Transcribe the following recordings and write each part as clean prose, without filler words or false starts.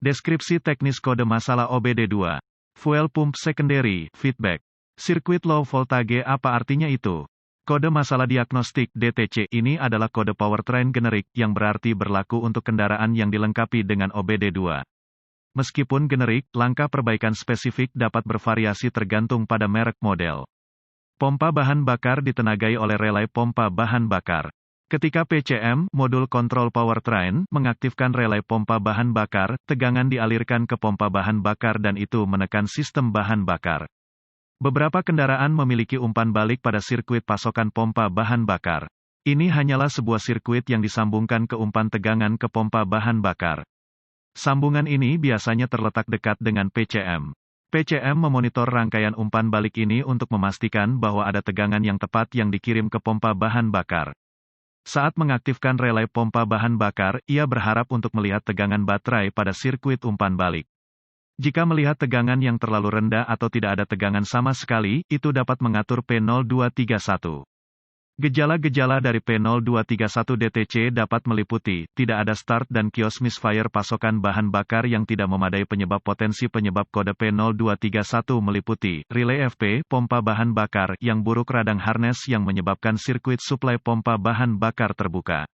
Deskripsi teknis kode masalah OBD2. Fuel pump secondary, feedback. Sirkuit low voltage apa artinya itu? Kode masalah diagnostik DTC ini adalah kode powertrain generik yang berarti berlaku untuk kendaraan yang dilengkapi dengan OBD2. Meskipun generik, langkah perbaikan spesifik dapat bervariasi tergantung pada merek model. Pompa bahan bakar ditenagai oleh relay pompa bahan bakar. Ketika PCM, modul kontrol powertrain, mengaktifkan relay pompa bahan bakar, tegangan dialirkan ke pompa bahan bakar dan itu menekan sistem bahan bakar. Beberapa kendaraan memiliki umpan balik pada sirkuit pasokan pompa bahan bakar. Ini hanyalah sebuah sirkuit yang disambungkan ke umpan tegangan ke pompa bahan bakar. Sambungan ini biasanya terletak dekat dengan PCM. PCM memonitor rangkaian umpan balik ini untuk memastikan bahwa ada tegangan yang tepat yang dikirim ke pompa bahan bakar. Saat mengaktifkan relay pompa bahan bakar, ia berharap untuk melihat tegangan baterai pada sirkuit umpan balik. Jika melihat tegangan yang terlalu rendah atau tidak ada tegangan sama sekali, itu dapat mengatur P0231. Gejala-gejala dari P0231 DTC dapat meliputi, tidak ada start dan kios misfire pasokan bahan bakar yang tidak memadai. Penyebab potensi penyebab kode P0231 meliputi, relay FP, pompa bahan bakar, yang buruk radang harness yang menyebabkan sirkuit suplai pompa bahan bakar terbuka.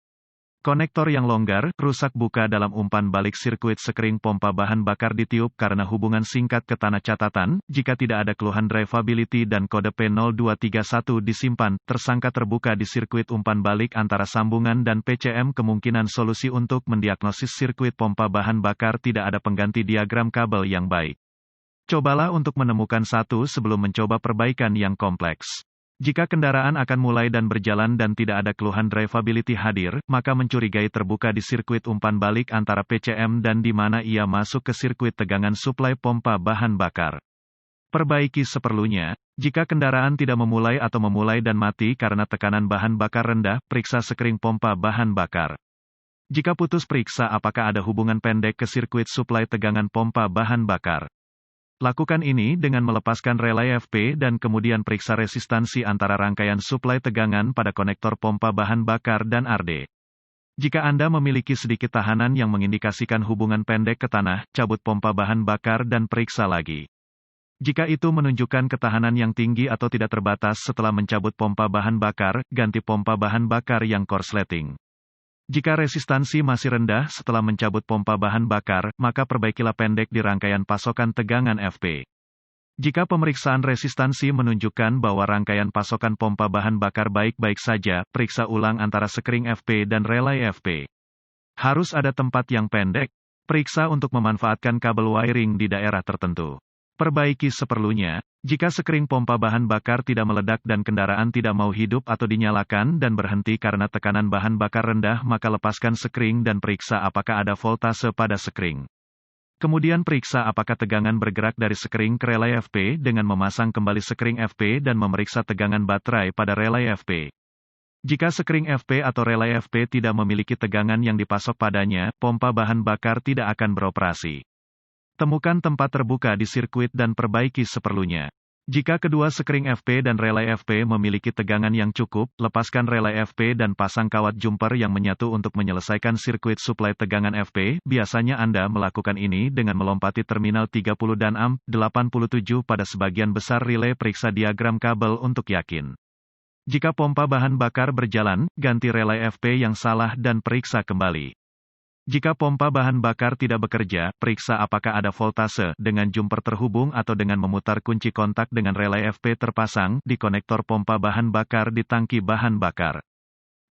Konektor yang longgar, rusak buka dalam umpan balik sirkuit sekering pompa bahan bakar ditiup karena hubungan singkat ke tanah catatan, jika tidak ada keluhan drivability dan kode P0231 disimpan, tersangka terbuka di sirkuit umpan balik antara sambungan dan PCM. Kemungkinan solusi untuk mendiagnosis sirkuit pompa bahan bakar tidak ada pengganti diagram kabel yang baik. Cobalah untuk menemukan satu sebelum mencoba perbaikan yang kompleks. Jika kendaraan akan mulai dan berjalan dan tidak ada keluhan drivability hadir, maka mencurigai terbuka di sirkuit umpan balik antara PCM dan di mana ia masuk ke sirkuit tegangan suplai pompa bahan bakar. Perbaiki seperlunya. Jika kendaraan tidak memulai atau memulai dan mati karena tekanan bahan bakar rendah, periksa sekring pompa bahan bakar. Jika putus, periksa apakah ada hubungan pendek ke sirkuit suplai tegangan pompa bahan bakar. Lakukan ini dengan melepaskan relay FP dan kemudian periksa resistansi antara rangkaian suplai tegangan pada konektor pompa bahan bakar dan RD. Jika Anda memiliki sedikit tahanan yang mengindikasikan hubungan pendek ke tanah, cabut pompa bahan bakar dan periksa lagi. Jika itu menunjukkan ketahanan yang tinggi atau tidak terbatas setelah mencabut pompa bahan bakar, ganti pompa bahan bakar yang korsleting. Jika resistansi masih rendah setelah mencabut pompa bahan bakar, maka perbaikilah pendek di rangkaian pasokan tegangan FP. Jika pemeriksaan resistansi menunjukkan bahwa rangkaian pasokan pompa bahan bakar baik-baik saja, periksa ulang antara sekring FP dan relay FP. Harus ada tempat yang pendek. Periksa untuk memanfaatkan kabel wiring di daerah tertentu. Perbaiki seperlunya. Jika sekring pompa bahan bakar tidak meledak dan kendaraan tidak mau hidup atau dinyalakan dan berhenti karena tekanan bahan bakar rendah, maka lepaskan sekring dan periksa apakah ada voltase pada sekring. Kemudian periksa apakah tegangan bergerak dari sekring ke relay FP dengan memasang kembali sekring FP dan memeriksa tegangan baterai pada relay FP. Jika sekring FP atau relay FP tidak memiliki tegangan yang dipasok padanya, pompa bahan bakar tidak akan beroperasi. Temukan tempat terbuka di sirkuit dan perbaiki seperlunya. Jika kedua sekring FP dan relay FP memiliki tegangan yang cukup, lepaskan relay FP dan pasang kawat jumper yang menyatu untuk menyelesaikan sirkuit suplai tegangan FP. Biasanya Anda melakukan ini dengan melompati terminal 30 dan AM87 pada sebagian besar relay. Periksa diagram kabel untuk yakin. Jika pompa bahan bakar berjalan, ganti relay FP yang salah dan periksa kembali. Jika pompa bahan bakar tidak bekerja, periksa apakah ada voltase dengan jumper terhubung atau dengan memutar kunci kontak dengan relay FP terpasang di konektor pompa bahan bakar di tangki bahan bakar.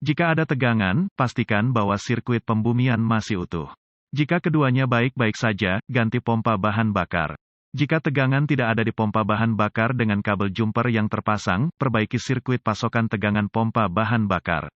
Jika ada tegangan, pastikan bahwa sirkuit pembumian masih utuh. Jika keduanya baik-baik saja, ganti pompa bahan bakar. Jika tegangan tidak ada di pompa bahan bakar dengan kabel jumper yang terpasang, perbaiki sirkuit pasokan tegangan pompa bahan bakar.